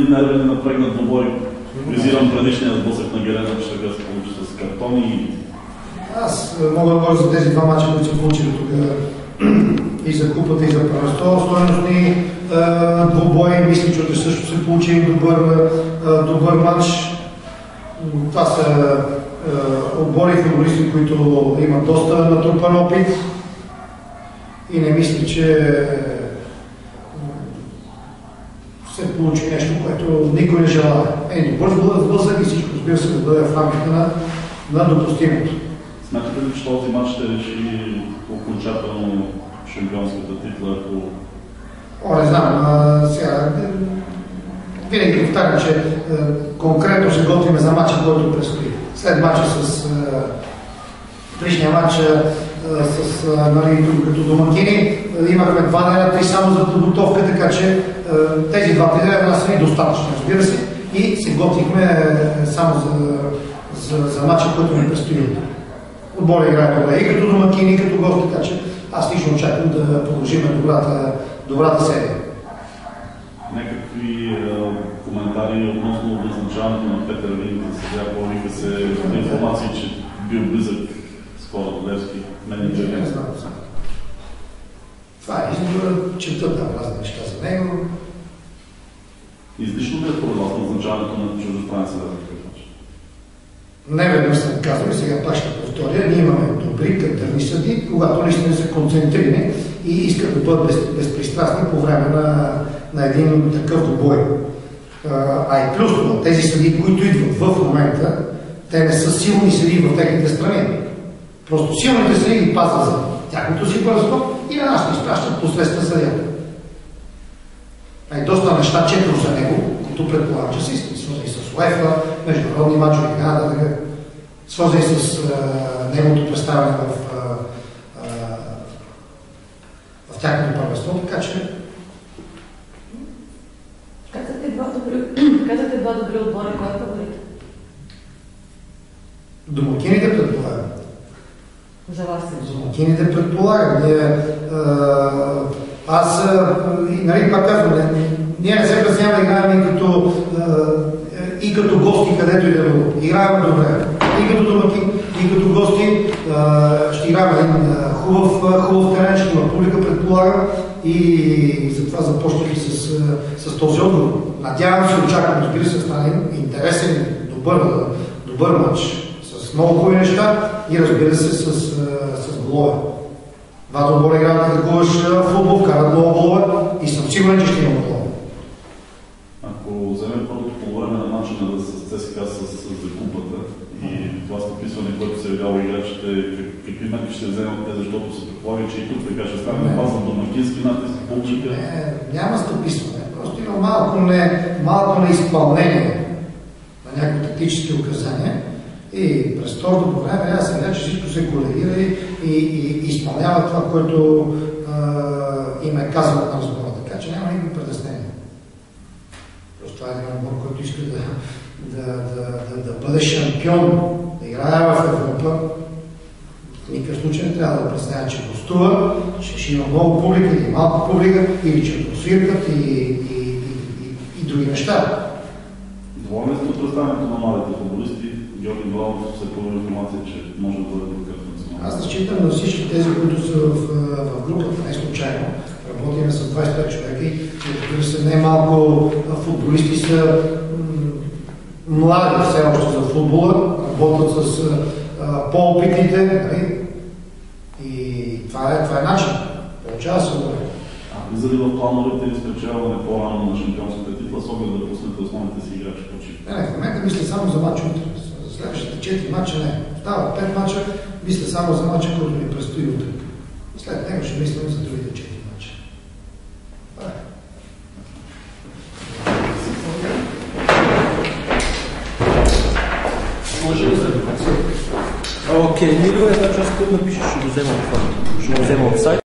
един нервен напрегнат двубой. Визирам предишния сблъсък на Герена, че сега се получи с картони. Аз мога да говоря за тези два мача, които са получили тук и за купата, и за първенство. Стойностни двубои, мисля, че утре също се получи добър матч. Това са отбори и футболисти, които имат доста натрупан опит и не мисля, че се получи нещо, което никой не желая. Добър сблъсък и всичко, разбира се, да бъде в рамките на допустимото. Смятате ли, че този матч ще реши окончателно шампионската титла? Не знам. Сега, винаги повтарям, че конкретно ще готвим за матча, който предстои. След матча с предишния матч като домакини имахме 2 дена, 3 само за подготовка, така че тези 2 дена са ни достатъчно, разбира се, и се готвихме само за матча, който ни предстои. Отбора играе добре и като домакини, и като гости, така че аз лично очаквам да продължим добрата серия. Някакви коментари относно назначаването на Петър Винка. Сега появиха се информации, че бил близък с Кола Левски, менеджер. Не знам само. Това е избора, четат там разни неща за него. Излишно ли е според вас назначаването на чуждестранен съдия за такъв начин? Не веднъж съм казал и сега пак ще повторя. Ние имаме добри кадърни съдии, когато наистина са концентрирани и искат да бъдат безпристрастни по време на един такъв двубой. И плюс това, тези съдии, които идват в момента, те не са силни съдии в техните страни. Просто силните съдии ги пазват за тяхното си бързо и на нас ни изпращат посредствен съдията. Доста неща четно за него, които предполагам, че са истини, свързани с УЕФА, международни мачове и така, свързани с неговото представяне в тяхното първенство, така че... Казахте два добри отбора, кой е фаворит? Домакините предполагам. За вас е. Домакините предполагам. Аз, пак казвам, ние не се преснява да играем и като гости, където и да било. Играем добре. И като домакин, и като гости ще играем един хубав терен, ще има публика, предполагам. И затова започнах и с този отговор. Надявам се, очаквам, разбира се, стане интересен, добър матч, с много хубави неща и разбира се с голове. Двата отбора играят да такуваш футбол, вкарат много голове и съм сигурен, че ще има голове. Ако вземем първото по време на матча на с ЦСКА за купата и това стъписване, което се е явяло играчите, какви мерки ще вземат те, защото се предполага, че и тук така ще стане база домакински натиск, получите? Няма стъписване. Просто има малко неизпълнение на някои тактически указания и през второто по време аз се видя, че всичко се колегира и изпълнява това, което им е казано на разбора. Така че няма никакви притеснения. Просто това е един отбор, който иска да бъде шампион, да играе в Европа. В никакъв случай не трябва да представя, че гостува, че ще има много публика или малко публика, или че атмосфиркат и други неща. Доволен сте от представянето на младите футболисти? Георги Балов се появи информация, че може да бъде подкрепен национално. Аз разчитам на всички тези, които са в групата, не случайно. Работим с 25 човека и разбира се, не малко футболисти са млади все още за футбола, работят с по-опитните и това е начин. Получава се добре. Влиза ли в плановете или спечелване по-рано на шампионската титла с оглед да пуснете основните си играчи по чип? Не, в момента мисля само за матча утре. За следващите 4 мача не. Става 5 мача, мисля само за мача, който ни предстои утре. След него ще мислим за другите 4 мача. Може ли да? Окей, ние другата част, който напишеш, ще го взема от сайт.